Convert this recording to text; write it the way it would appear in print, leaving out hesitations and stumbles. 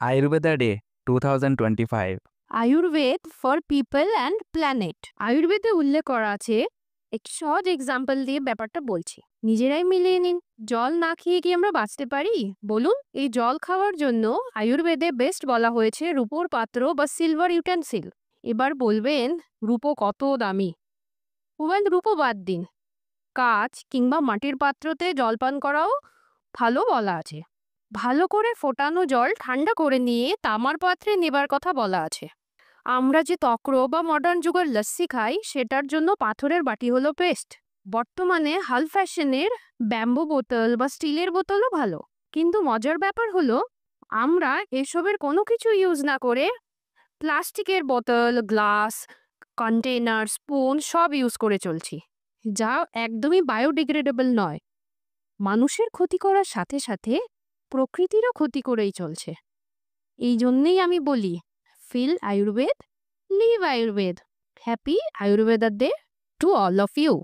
Ayurveda Day 2025. Ayurveda for people and planet. আয়ুর্বেদে উল্লেখ করা আছে, একটি সহজ এক্সাম্পল দিয়ে ব্যাপারটা বলছি, নিজেরাই মিলিয়ে নিন। জল না খেয়ে কি আমরা বাঁচতে পারি বলুন? এই জল খাওয়ার জন্য আয়ুর্বেদে বেস্ট বলা হয়েছে রূপোর পাত্র বা সিলভার ইউটেন্সিল। এবার বলবেন রূপো কত দামি। মোবাইল রূপো বাদ দিন, কাঁচ কিংবা মাটির পাত্রতে জলপান করাও ভালো বলা আছে। ভালো করে ফোটানো জল ঠান্ডা করে নিয়ে তামার পাত্রে নেবার কথা বলা আছে। আমরা যে তক্র বা মডার্ন যুগের লস্যি খাই সেটার জন্য পাথরের বাটি হলো বেস্ট। বর্তমানে হাল ফ্যাশনের ব্যাম্বু বোতল বা স্টিলের বোতলও ভালো। কিন্তু মজার ব্যাপার হলো আমরা এসবের কোনো কিছু ইউজ না করে প্লাস্টিকের বোতল, গ্লাস, কন্টেনার, স্পুন সব ইউজ করে চলছি, যা একদমই বায়োডিগ্রেডেবল নয়। মানুষের ক্ষতি করার সাথে সাথে প্রকৃতিরও ক্ষতি করেই চলছে। এই জন্যেই আমি বলি, feel Ayurveda, live Ayurveda. Happy Ayurveda day to all of you.